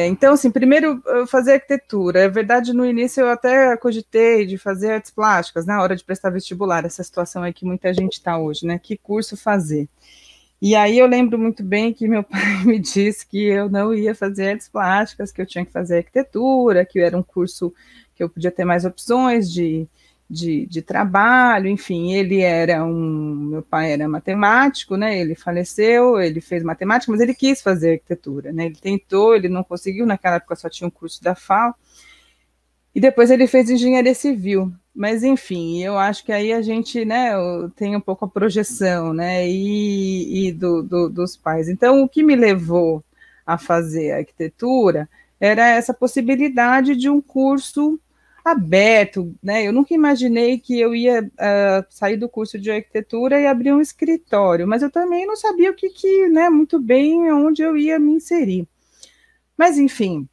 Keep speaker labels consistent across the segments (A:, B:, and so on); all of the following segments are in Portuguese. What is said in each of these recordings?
A: Então, assim, primeiro eu fazer arquitetura. É verdade, no início eu até cogitei de fazer artes plásticas, na hora de prestar vestibular, essa situação aí que muita gente está hoje, né? Que curso fazer? E aí eu lembro muito bem que meu pai me disse que eu não ia fazer artes plásticas, que eu tinha que fazer arquitetura, que era um curso que eu podia ter mais opções de trabalho, enfim, meu pai era matemático, né, ele faleceu, ele fez matemática, mas ele quis fazer arquitetura, né, ele tentou, ele não conseguiu, naquela época só tinha um curso da FAO, e depois ele fez engenharia civil, mas enfim, eu acho que aí a gente, né, tem um pouco a projeção, né, e dos pais. Então, o que me levou a fazer arquitetura era essa possibilidade de um curso aberto, né, eu nunca imaginei que eu ia sair do curso de arquitetura e abrir um escritório, mas eu também não sabia né, muito bem onde eu ia me inserir. Mas, enfim,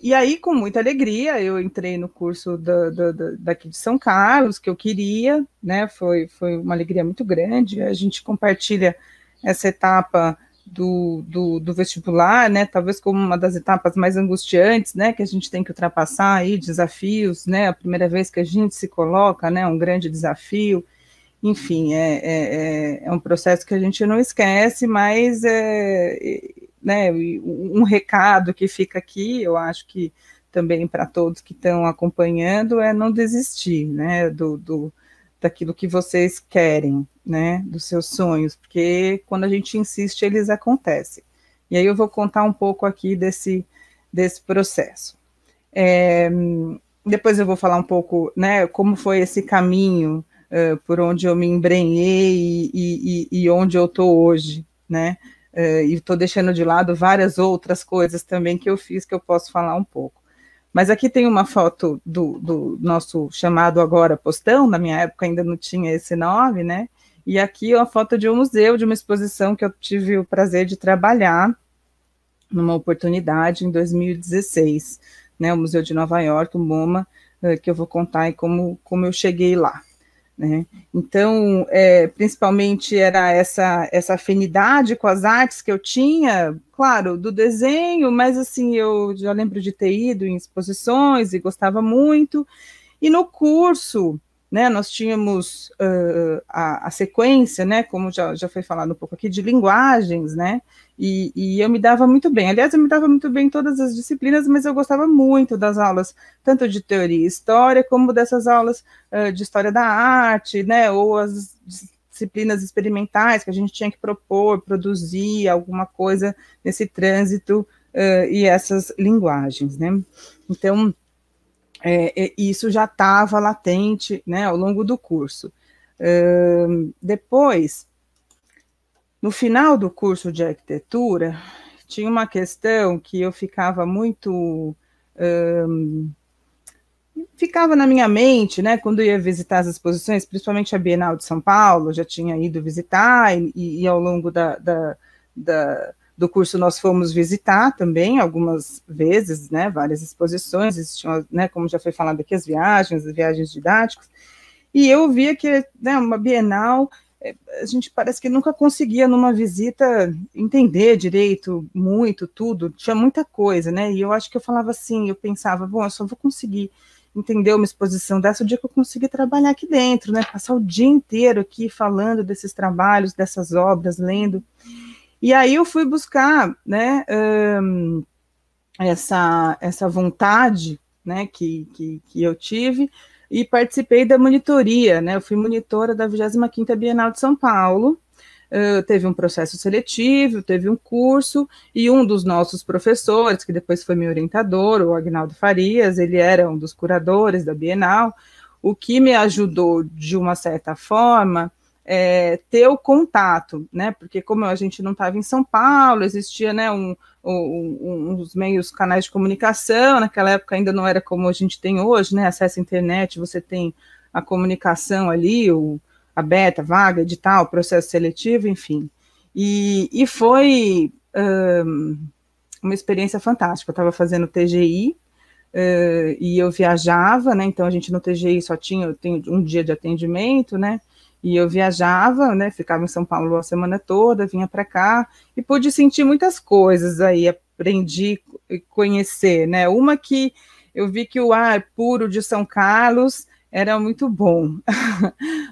A: e aí, com muita alegria, eu entrei no curso daqui de São Carlos, que eu queria, né? Foi uma alegria muito grande. A gente compartilha essa etapa do vestibular, né? Talvez como uma das etapas mais angustiantes, né? Que a gente tem que ultrapassar aí, desafios, né? A primeira vez que a gente se coloca, né? Um grande desafio. Enfim, é um processo que a gente não esquece, mas né, um recado que fica aqui, eu acho que também para todos que estão acompanhando, é não desistir, né, daquilo que vocês querem, né, dos seus sonhos, porque quando a gente insiste, eles acontecem. E aí eu vou contar um pouco aqui desse processo. Depois eu vou falar um pouco, né, como foi esse caminho por onde eu me embrenhei e onde eu estou hoje, né, e estou deixando de lado várias outras coisas também que eu fiz, que eu posso falar um pouco. Mas aqui tem uma foto do nosso chamado agora postão, na minha época ainda não tinha esse nome, né, e aqui é uma foto de um museu, de uma exposição que eu tive o prazer de trabalhar numa oportunidade em 2016, né, o Museu de Nova York, o MoMA, que eu vou contar como eu cheguei lá. Né? Então, principalmente era essa afinidade com as artes que eu tinha, claro, do desenho, mas assim, eu já lembro de ter ido em exposições e gostava muito, e no curso, né, nós tínhamos a sequência, né, como já foi falado um pouco aqui, de linguagens, né, e eu me dava muito bem. Aliás, eu me dava muito bem em todas as disciplinas, mas eu gostava muito das aulas, tanto de teoria e história, como dessas aulas de história da arte, né, ou as disciplinas experimentais, que a gente tinha que propor, produzir alguma coisa nesse trânsito e essas linguagens, né. Então, isso já estava latente, né, ao longo do curso. Depois, no final do curso de arquitetura, tinha uma questão que eu ficava muito... ficava na minha mente, né, quando eu ia visitar as exposições, principalmente a Bienal de São Paulo, já tinha ido visitar, e ao longo do curso nós fomos visitar também algumas vezes, né, várias exposições, existiam, né, como já foi falado aqui, as viagens didáticas, e eu via que, né, uma Bienal, a gente parece que nunca conseguia numa visita entender direito muito tudo, tinha muita coisa, né, e eu acho que eu falava assim, eu pensava, bom, eu só vou conseguir entender uma exposição dessa o dia que eu conseguir trabalhar aqui dentro, né, passar o dia inteiro aqui falando desses trabalhos, dessas obras, lendo. E aí eu fui buscar, né, essa vontade, né, que eu tive, e participei da monitoria, né, eu fui monitora da 25ª Bienal de São Paulo, teve um processo seletivo, teve um curso, e um dos nossos professores, que depois foi meu orientador, o Agnaldo Farias, ele era um dos curadores da Bienal, o que me ajudou, de uma certa forma, ter o contato, né, porque como a gente não estava em São Paulo, existia, né, uns meios, canais de comunicação, naquela época ainda não era como a gente tem hoje, né, acesso à internet, você tem a comunicação ali, aberta, vaga, edital, processo seletivo, enfim, e foi uma experiência fantástica. Eu estava fazendo TGI, e eu viajava, né, então a gente no TGI só tinha um dia de atendimento, né, E eu viajava, né, ficava em São Paulo a semana toda, vinha para cá, e pude sentir muitas coisas aí, aprendi a conhecer, né, uma que eu vi que o ar puro de São Carlos era muito bom,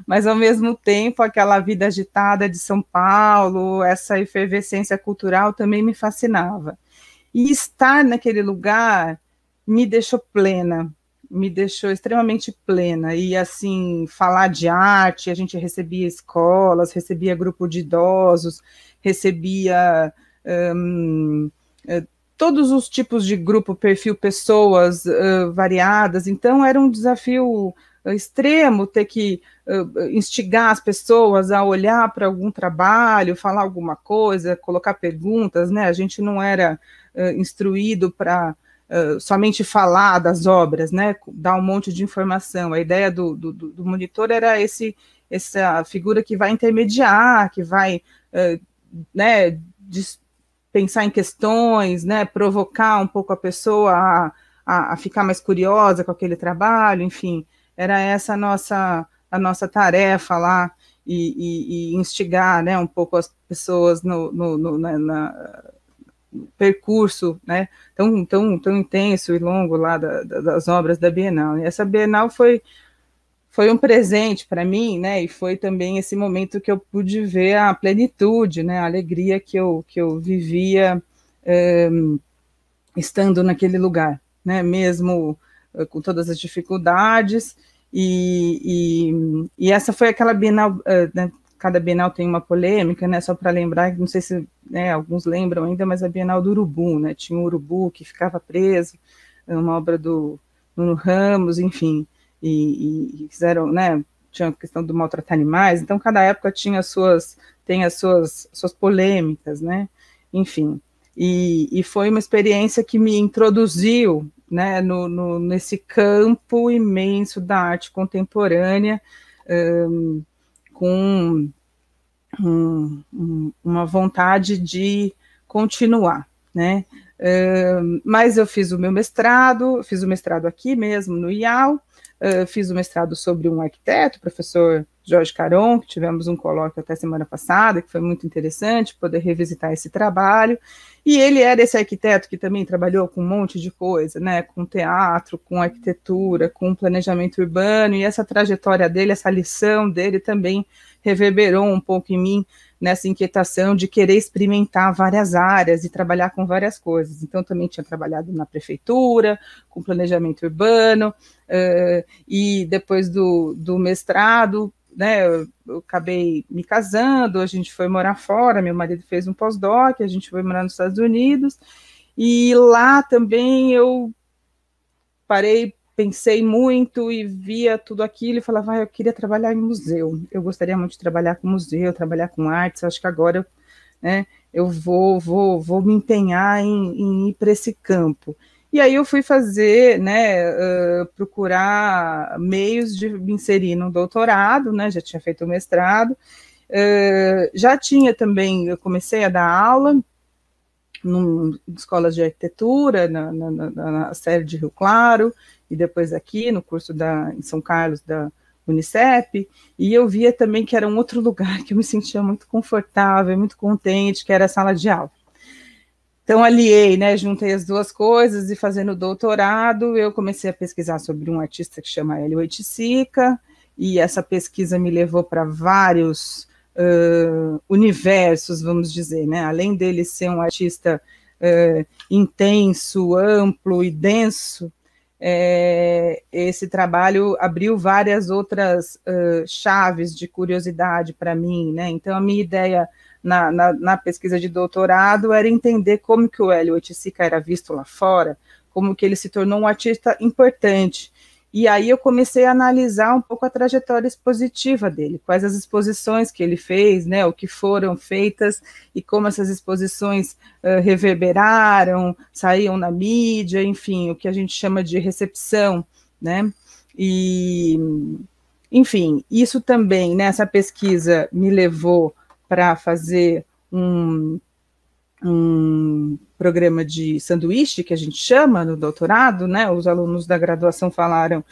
A: mas ao mesmo tempo aquela vida agitada de São Paulo, essa efervescência cultural também me fascinava. E estar naquele lugar me deixou plena, me deixou extremamente plena. E assim, falar de arte, a gente recebia escolas, recebia grupo de idosos, recebia um, todos os tipos de grupo, perfil, pessoas variadas. Então era um desafio extremo ter que instigar as pessoas a olhar para algum trabalho, falar alguma coisa, colocar perguntas, né? A gente não era instruído para somente falar das obras, né? Dar um monte de informação. A ideia do monitor era essa figura que vai intermediar, que vai, né, pensar em questões, né? Provocar um pouco a pessoa a ficar mais curiosa com aquele trabalho, enfim. Era essa a nossa tarefa lá, e instigar, né, um pouco as pessoas no percurso, né, tão intenso e longo lá das obras da Bienal. E essa Bienal foi um presente para mim, né, e foi também esse momento que eu pude ver a plenitude, né, a alegria que eu vivia estando naquele lugar, né, mesmo com todas as dificuldades. E essa foi aquela Bienal, né, cada Bienal tem uma polêmica, né, só para lembrar, não sei se, né, alguns lembram ainda, mas a Bienal do Urubu, né, tinha um urubu que ficava preso, uma obra do Nuno Ramos, enfim, e fizeram, né, tinha a questão do maltratar animais, então cada época tinha as suas polêmicas, né, enfim, e foi uma experiência que me introduziu, né, nesse campo imenso da arte contemporânea, com uma vontade de continuar, né? Mas eu fiz o mestrado aqui mesmo no IAL, fiz o mestrado sobre um arquiteto, professor Jorge Caron, que tivemos um colóquio até semana passada, que foi muito interessante poder revisitar esse trabalho. E ele era esse arquiteto que também trabalhou com um monte de coisa, né, com teatro, com arquitetura, com planejamento urbano, e essa trajetória dele, essa lição dele também reverberou um pouco em mim nessa inquietação de querer experimentar várias áreas e trabalhar com várias coisas. Então, também tinha trabalhado na prefeitura, com planejamento urbano, e depois do mestrado, né, eu acabei me casando, a gente foi morar fora, meu marido fez um pós-doc, a gente foi morar nos Estados Unidos, e lá também eu pensei muito e via tudo aquilo e falava, eu queria trabalhar em museu, eu gostaria muito de trabalhar com museu, trabalhar com artes, acho que agora, né, eu vou me empenhar em ir para esse campo. E aí eu fui fazer, né, procurar meios de me inserir no doutorado, né, já tinha feito o mestrado, já tinha também, eu comecei a dar aula em escolas de arquitetura, na série de Rio Claro, e depois aqui no curso em São Carlos da Unicep, e eu via também que era um outro lugar que eu me sentia muito confortável, muito contente, que era a sala de aula. Então, aliei, né, juntei as duas coisas, e fazendo doutorado, eu comecei a pesquisar sobre um artista que chama Hélio Oiticica, e essa pesquisa me levou para vários universos, vamos dizer, né, além dele ser um artista intenso, amplo e denso, esse trabalho abriu várias outras chaves de curiosidade para mim, né, então a minha ideia na pesquisa de doutorado era entender como que o Hélio Oiticica era visto lá fora, como que ele se tornou um artista importante. E aí eu comecei a analisar um pouco a trajetória expositiva dele, quais as exposições que ele fez, né, o que foram feitas e como essas exposições reverberaram, saíam na mídia, enfim, o que a gente chama de recepção, né, e, enfim, isso também, né, essa pesquisa me levou para fazer um programa de sanduíche, que a gente chama no doutorado, né, os alunos da graduação falaram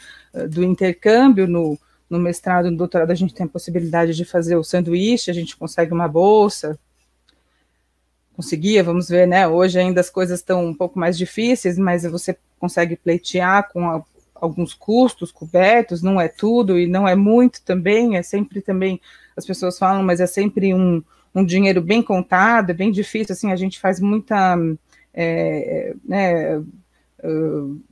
A: do intercâmbio no mestrado, no doutorado, a gente tem a possibilidade de fazer o sanduíche, a gente consegue uma bolsa, conseguia, vamos ver, né, hoje ainda as coisas estão um pouco mais difíceis, mas você consegue pleitear com alguns custos cobertos, não é tudo e não é muito também, é sempre também, as pessoas falam, mas é sempre um dinheiro bem contado, é bem difícil, assim, a gente faz muita, né,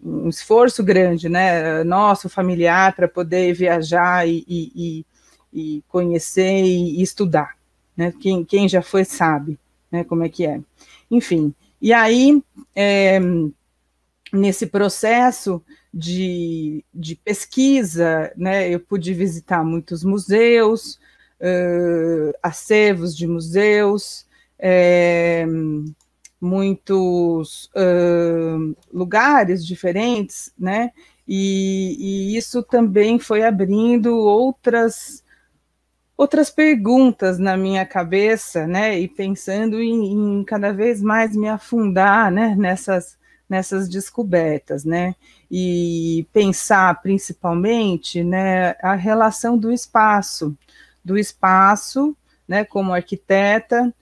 A: um esforço grande, né, nosso familiar, para poder viajar e conhecer e estudar, né, quem já foi sabe, né, como é que é. Enfim, e aí, nesse processo de pesquisa, né, eu pude visitar muitos museus, acervos de museus, muitos lugares diferentes, né, e isso também foi abrindo outras perguntas na minha cabeça, né, e pensando em cada vez mais me afundar, né, nessas descobertas, né, e pensar principalmente, né, a relação do espaço, né, como arquiteta,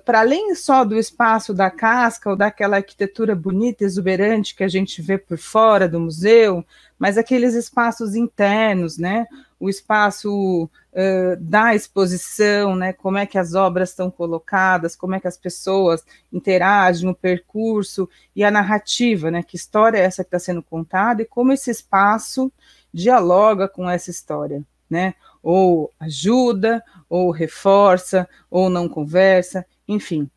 A: para além só do espaço da casca ou daquela arquitetura bonita, exuberante que a gente vê por fora do museu, mas aqueles espaços internos, né, o espaço da exposição, né, como é que as obras estão colocadas, como é que as pessoas interagem, o percurso e a narrativa, né, que história é essa que está sendo contada e como esse espaço dialoga com essa história, né, ou ajuda, ou reforça, ou não conversa, enfim,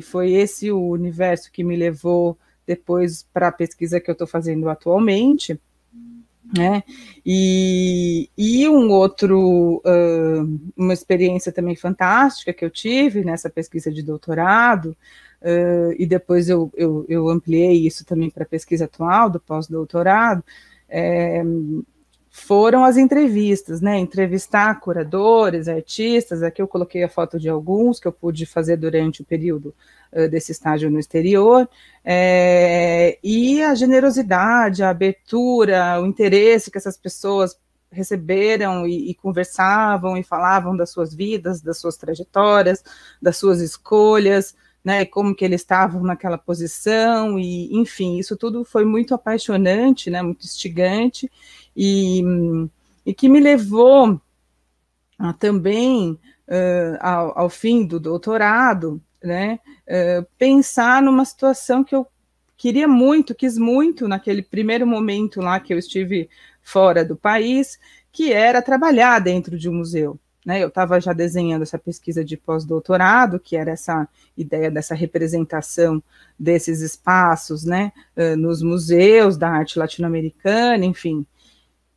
A: foi esse o universo que me levou depois para a pesquisa que eu estou fazendo atualmente, né? E uma experiência também fantástica que eu tive nessa pesquisa de doutorado, e depois eu ampliei isso também para a pesquisa atual do pós-doutorado, foram as entrevistas, né? Entrevistar curadores, artistas. Aqui eu coloquei a foto de alguns que eu pude fazer durante o período desse estágio no exterior, e a generosidade, a abertura, o interesse que essas pessoas receberam e conversavam e falavam das suas vidas, das suas trajetórias, das suas escolhas, né, como que eles estavam naquela posição, e enfim, isso tudo foi muito apaixonante, né, muito instigante, e que me levou também ao fim do doutorado, né, pensar numa situação que eu quis muito naquele primeiro momento lá que eu estive fora do país, que era trabalhar dentro de um museu. Né, eu estava já desenhando essa pesquisa de pós-doutorado, que era essa ideia dessa representação desses espaços, né, nos museus da arte latino-americana, enfim.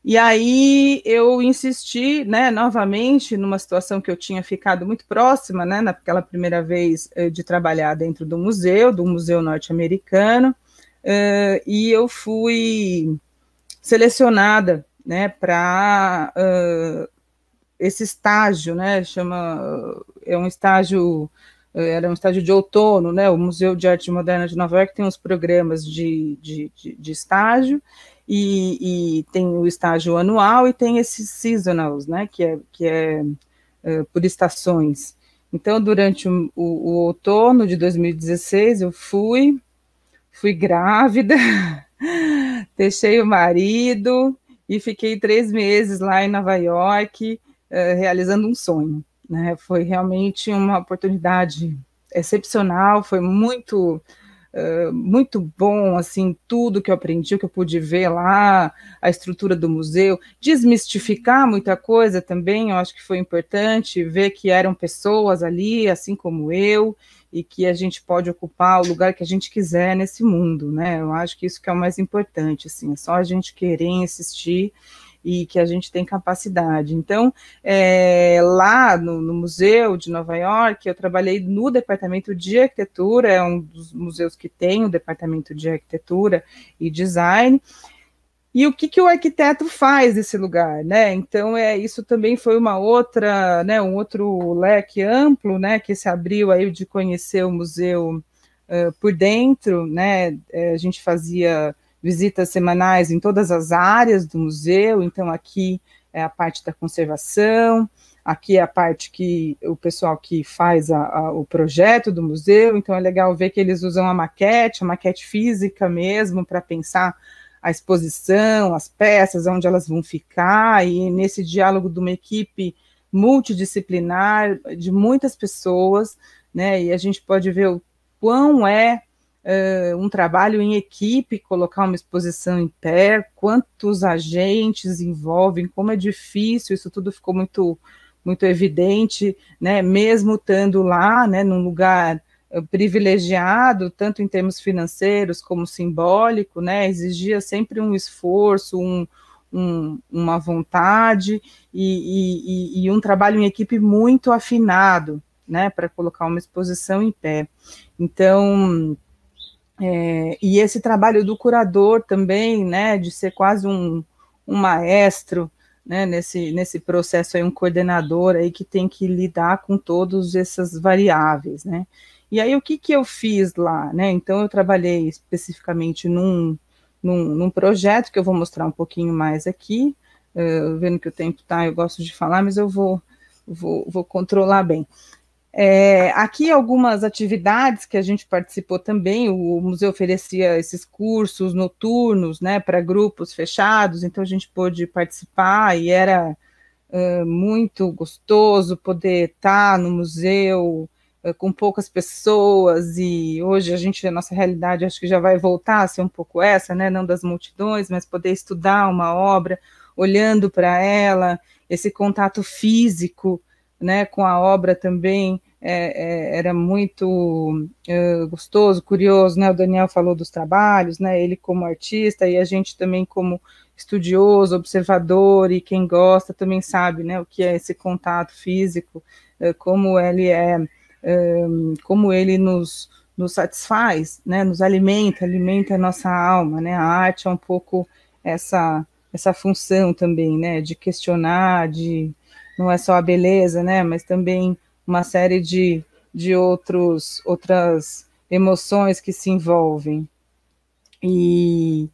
A: E aí eu insisti, né, novamente, numa situação que eu tinha ficado muito próxima, né, naquela primeira vez de trabalhar dentro do museu norte-americano, e eu fui selecionada, né, para esse estágio, né, era um estágio de outono, né, o Museu de Arte Moderna de Nova York tem uns programas de estágio, e tem o estágio anual e tem esses seasonals, né, que é por estações. Então, durante o outono de 2016, eu fui grávida, deixei o marido e fiquei 3 meses lá em Nova York, realizando um sonho, né? Foi realmente uma oportunidade excepcional, foi muito muito bom, assim, tudo que eu aprendi, o que eu pude ver lá, a estrutura do museu, desmistificar muita coisa também, eu acho que foi importante ver que eram pessoas ali, assim como eu, e que a gente pode ocupar o lugar que a gente quiser nesse mundo, né, eu acho que isso que é o mais importante, assim, é só a gente querer insistir e que a gente tem capacidade. Então, lá no Museu de Nova York, eu trabalhei no departamento de arquitetura, é um dos museus que tem o departamento de arquitetura e design, e o que o arquiteto faz nesse lugar, né? Então, isso também foi uma outra, né, um outro leque amplo, né, que se abriu aí de conhecer o museu por dentro, né? A gente fazia visitas semanais em todas as áreas do museu. Então, aqui é a parte da conservação, aqui é a parte que o pessoal que faz o projeto do museu. Então, é legal ver que eles usam a maquete física mesmo, para pensar a exposição, as peças, onde elas vão ficar, e nesse diálogo de uma equipe multidisciplinar, de muitas pessoas, né, e a gente pode ver o quão um trabalho em equipe, colocar uma exposição em pé, quantos agentes envolvem, como é difícil, isso tudo ficou muito, muito evidente, né, mesmo estando lá, né, num lugar privilegiado, tanto em termos financeiros como simbólico, né, exigia sempre um esforço, uma vontade e um trabalho em equipe muito afinado, né, para colocar uma exposição em pé. Então, e esse trabalho do curador também, né, de ser quase um maestro, né, nesse processo aí, um coordenador aí que tem que lidar com todas essas variáveis, né. E aí, o que eu fiz lá, né? Então, eu trabalhei especificamente num projeto que eu vou mostrar um pouquinho mais aqui, vendo que o tempo tá, eu gosto de falar, mas eu vou controlar bem. Aqui algumas atividades que a gente participou também, o museu oferecia esses cursos noturnos, né, para grupos fechados, então a gente pôde participar e era muito gostoso poder estar no museu com poucas pessoas, e hoje a nossa realidade acho que já vai voltar a ser um pouco essa, né, não das multidões, mas poder estudar uma obra, olhando para ela, esse contato físico, né, com a obra também, era muito gostoso, curioso, né, o Daniel falou dos trabalhos, né, ele como artista, e a gente também como estudioso, observador, e quem gosta também sabe, né, o que é esse contato físico, como ele nos satisfaz, né, nos alimenta a nossa alma, né, a arte é um pouco essa função também, né, de questionar, não é só a beleza, né, mas também uma série de outras emoções que se envolvem. E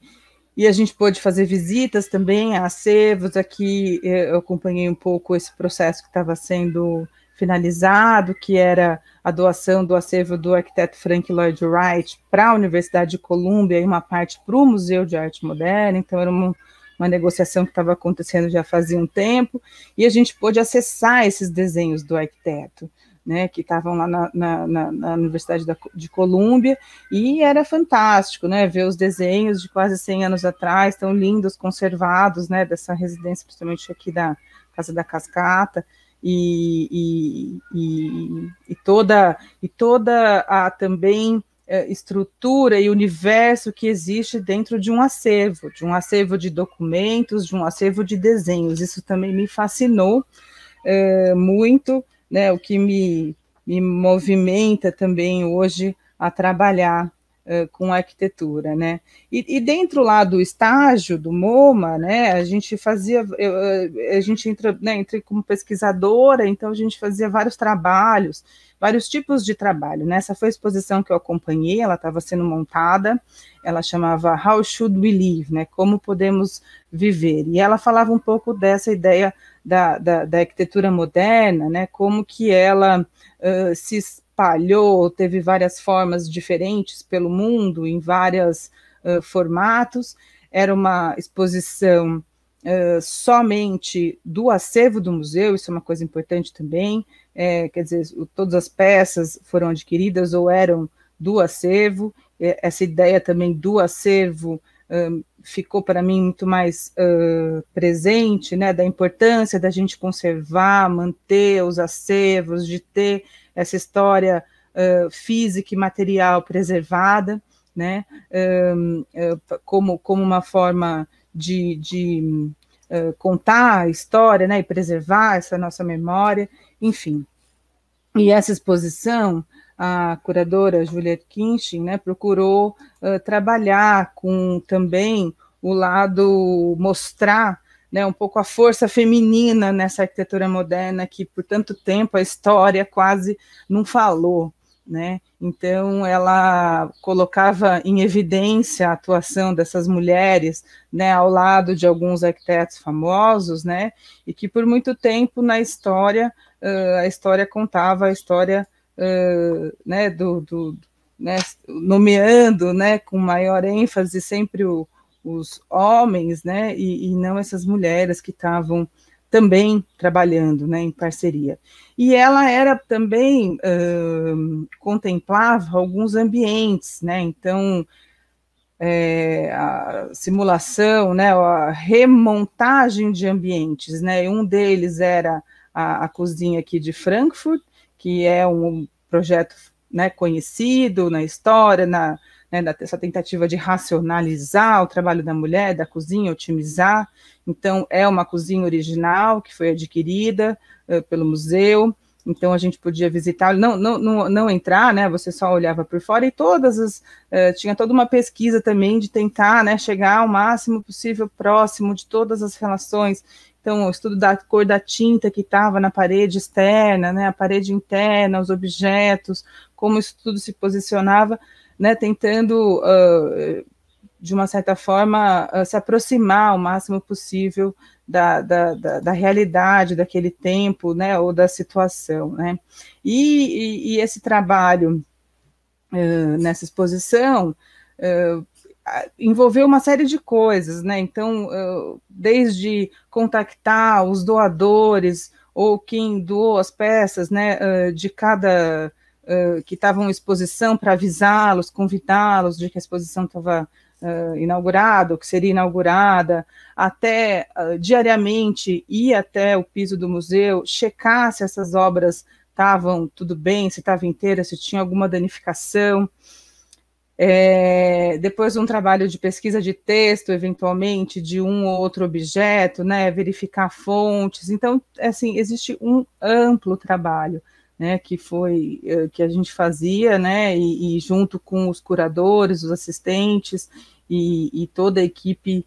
A: a gente pôde fazer visitas também a acervos. Aqui eu acompanhei um pouco esse processo que estava sendo finalizado, que era a doação do acervo do arquiteto Frank Lloyd Wright para a Universidade de Colômbia e uma parte para o Museu de Arte Moderna. Então era uma negociação que estava acontecendo já fazia um tempo, e a gente pôde acessar esses desenhos do arquiteto, né, que estavam lá na Universidade de Colômbia, e era fantástico, né, ver os desenhos de quase 100 anos atrás, tão lindos, conservados, né, dessa residência, principalmente aqui da Casa da Cascata, e toda a também estrutura e universo que existe dentro de um acervo de documentos, de um acervo de desenhos. Isso também me fascinou muito, né, o que me movimenta também hoje a trabalhar com arquitetura, né, e dentro lá do estágio do MoMA, né, a gente entra, né, entrei como pesquisadora, então a gente fazia vários trabalhos, vários tipos de trabalho, né, essa foi a exposição que eu acompanhei, ela estava sendo montada, ela chamava How Should We Live, né, como podemos viver, e ela falava um pouco dessa ideia da arquitetura moderna, né, como que ela se espalhou, teve várias formas diferentes pelo mundo, em vários formatos. Era uma exposição somente do acervo do museu, isso é uma coisa importante também, quer dizer, todas as peças foram adquiridas ou eram do acervo, essa ideia também do acervo ficou para mim muito mais presente, né, da importância da gente conservar, manter os acervos, de ter essa história física e material preservada, né, como uma forma de contar a história, né, e preservar essa nossa memória, enfim. E essa exposição, a curadora Juliette Kinchin, né, procurou trabalhar com também o lado, mostrar, né, um pouco a força feminina nessa arquitetura moderna que por tanto tempo a história quase não falou, né? Então, ela colocava em evidência a atuação dessas mulheres, né, ao lado de alguns arquitetos famosos, né, e que por muito tempo na história, a história contava a história, né, né, nomeando, né, com maior ênfase sempre os homens, né, e não essas mulheres que estavam também trabalhando, né, em parceria. E ela era também, contemplava alguns ambientes, né, então, a simulação, né, a remontagem de ambientes, né, e um deles era a cozinha aqui de Frankfurt, que é um projeto, né, conhecido na história, né, essa tentativa de racionalizar o trabalho da mulher, da cozinha, otimizar. Então, é uma cozinha original que foi adquirida pelo museu. Então, a gente podia visitar, não entrar, né, você só olhava por fora, e tinha toda uma pesquisa também de tentar, né, chegar ao máximo possível próximo de todas as relações. Então, o estudo da cor da tinta que estava na parede externa, né, a parede interna, os objetos, como isso tudo se posicionava, né, tentando, de uma certa forma, se aproximar o máximo possível da realidade daquele tempo, né, ou da situação, né. E esse trabalho nessa exposição envolveu uma série de coisas, né, então, desde contactar os doadores, ou quem doou as peças, né, de cada, que estavam em exposição, para avisá-los, convidá-los de que a exposição estava inaugurada, ou que seria inaugurada, até diariamente ir até o piso do museu, checar se essas obras estavam tudo bem, se estava inteira, se tinha alguma danificação. Depois um trabalho de pesquisa de texto, eventualmente, de um ou outro objeto, né, verificar fontes. Então, assim, existe um amplo trabalho, né, que a gente fazia, né, e junto com os curadores, os assistentes e toda a equipe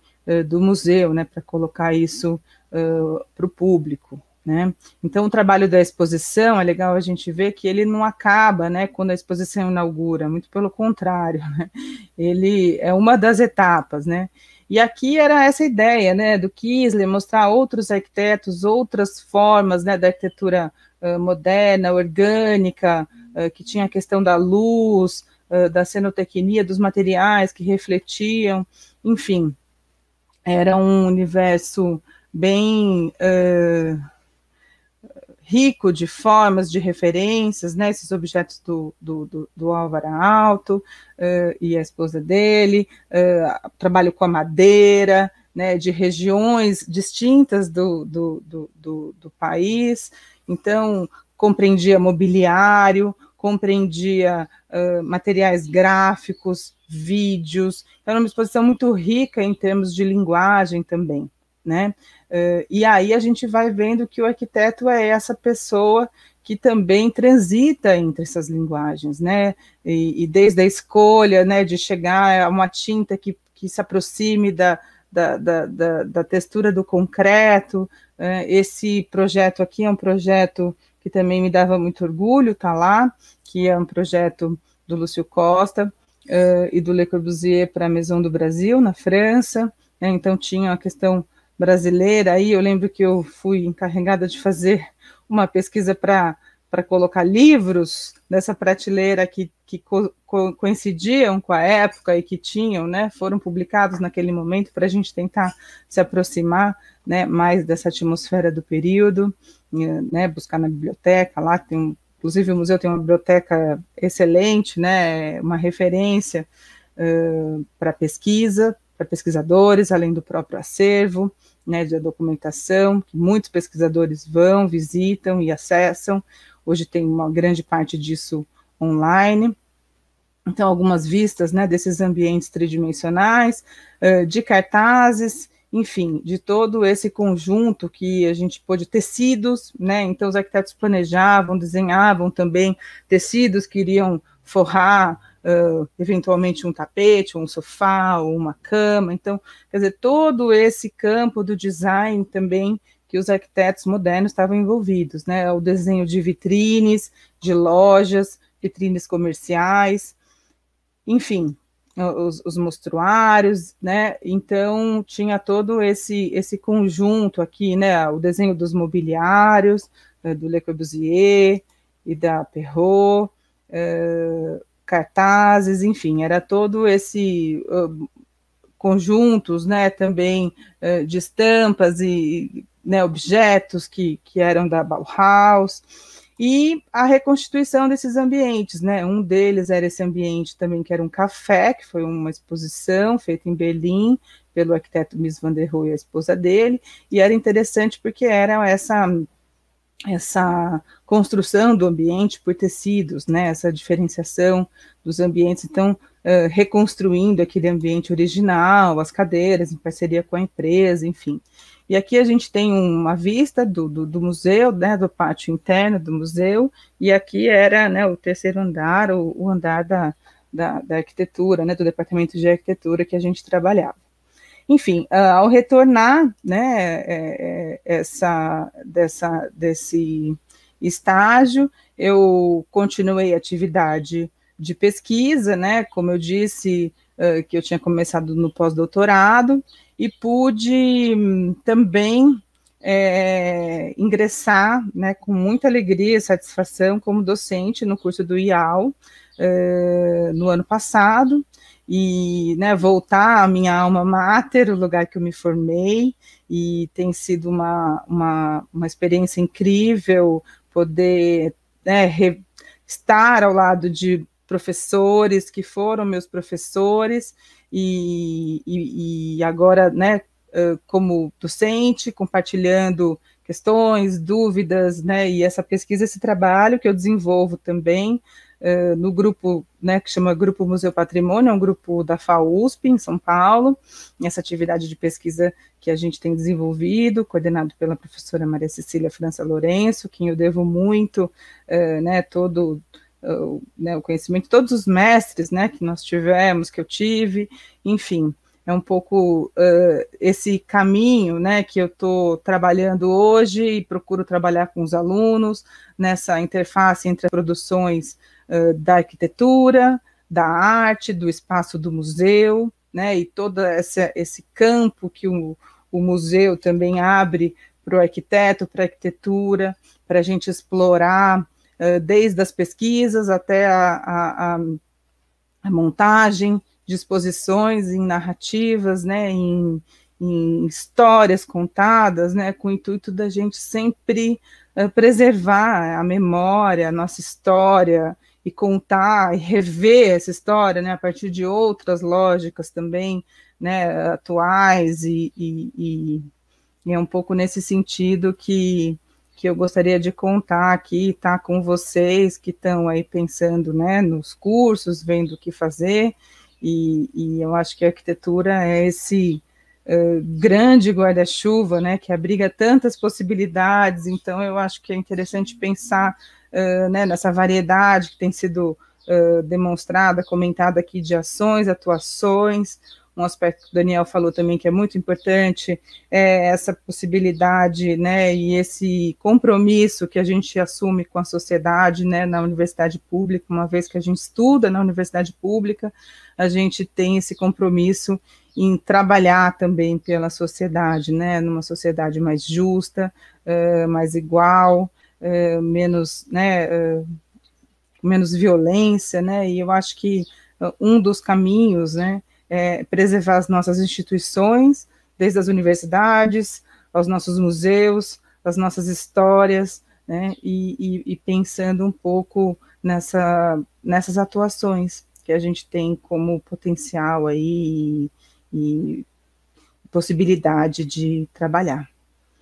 A: do museu, né, para colocar isso para o público, né. Então, o trabalho da exposição, é legal a gente ver que ele não acaba, né, quando a exposição inaugura, muito pelo contrário, né, ele é uma das etapas, né. E aqui era essa ideia, né, do Kiesler, mostrar outros arquitetos, outras formas, né, da arquitetura moderna, orgânica, que tinha a questão da luz, da cenotecnia, dos materiais que refletiam, enfim, era um universo bem rico de formas, de referências, né, esses objetos do Álvaro Aalto e a esposa dele, trabalho com a madeira, né, de regiões distintas do país. Então, compreendia mobiliário, compreendia materiais gráficos, vídeos. Era uma exposição muito rica em termos de linguagem também, né? E aí a gente vai vendo que o arquiteto é essa pessoa que também transita entre essas linguagens, né? E desde a escolha, né, de chegar a uma tinta que se aproxime da textura do concreto. Esse projeto aqui é um projeto que também me dava muito orgulho, tá lá, que é um projeto do Lúcio Costa e do Le Corbusier para a Maison do Brasil, na França, né? Então tinha a questão brasileira, aí eu lembro que eu fui encarregada de fazer uma pesquisa para colocar livros dessa prateleira que coincidiam com a época e que tinham, né, foram publicados naquele momento, para a gente tentar se aproximar, né, mais dessa atmosfera do período, né, buscar na biblioteca, lá tem, inclusive o museu tem uma biblioteca excelente, né, uma referência para pesquisa, para pesquisadores, além do próprio acervo, né, de documentação, que muitos pesquisadores vão, visitam e acessam. Hoje tem uma grande parte disso online. Então, algumas vistas, né, desses ambientes tridimensionais, de cartazes, enfim, de todo esse conjunto que a gente pôde, tecidos, né, então os arquitetos planejavam, desenhavam também tecidos que iriam forrar eventualmente um tapete, um sofá, ou uma cama. Então, quer dizer, todo esse campo do design também que os arquitetos modernos estavam envolvidos, né, o desenho de vitrines, de lojas, vitrines comerciais, enfim, os mostruários, né? Então tinha todo esse conjunto aqui, né? O desenho dos mobiliários, do Le Corbusier e da Perrault, cartazes, enfim, era todo esse conjuntos, né? Também de estampas e, né, objetos que eram da Bauhaus, e a reconstituição desses ambientes, né? Um deles era esse ambiente também que era um café, que foi uma exposição feita em Berlim pelo arquiteto Mies van der Rohe e a esposa dele, e era interessante porque era essa construção do ambiente por tecidos, né? Essa diferenciação dos ambientes, então reconstruindo aquele ambiente original, as cadeiras em parceria com a empresa, enfim. E aqui a gente tem uma vista do museu, né, do pátio interno do museu, e aqui era, né, o terceiro andar, o andar da arquitetura, né, do departamento de arquitetura que a gente trabalhava. Enfim, ao retornar, né, desse estágio, eu continuei a atividade de pesquisa, né, como eu disse, que eu tinha começado no pós-doutorado, e pude também ingressar, né, com muita alegria e satisfação como docente no curso do IAL no ano passado, e, né, voltar à minha alma mater, o lugar que eu me formei, e tem sido uma experiência incrível poder, né, estar ao lado de professores que foram meus professores, e agora, né, como docente, compartilhando questões, dúvidas, né, e essa pesquisa, esse trabalho que eu desenvolvo também no grupo, né, que chama Grupo Museu Patrimônio, é um grupo da FAUSP, em São Paulo, essa atividade de pesquisa que a gente tem desenvolvido, coordenado pela professora Maria Cecília França Lourenço, quem eu devo muito, né, todo né, o conhecimento, todos os mestres, né, que nós tivemos, que eu tive, enfim, é um pouco esse caminho, né, que eu estou trabalhando hoje e procuro trabalhar com os alunos, nessa interface entre as produções da arquitetura, da arte, do espaço do museu, né, e todo esse campo que o museu também abre para o arquiteto, para a arquitetura, para a gente explorar desde as pesquisas até a montagem de exposições em narrativas, né, em histórias contadas, né, com o intuito da gente sempre preservar a memória, a nossa história, e contar e rever essa história, né, a partir de outras lógicas também, né, atuais, e é um pouco nesse sentido que eu gostaria de contar aqui, tá, com vocês que estão aí pensando, né, nos cursos, vendo o que fazer, e eu acho que a arquitetura é esse grande guarda-chuva, né, que abriga tantas possibilidades, então eu acho que é interessante pensar né, nessa variedade que tem sido demonstrada, comentada aqui de ações, atuações. Um aspecto que o Daniel falou também que é muito importante é essa possibilidade, né, e esse compromisso que a gente assume com a sociedade, né, na universidade pública, uma vez que a gente estuda na universidade pública, a gente tem esse compromisso em trabalhar também pela sociedade, né, numa sociedade mais justa, mais igual, menos, né, menos violência, né, e eu acho que um dos caminhos, né, é preservar as nossas instituições, desde as universidades, aos nossos museus, as nossas histórias, né, e pensando um pouco nessas atuações que a gente tem como potencial aí e possibilidade de trabalhar.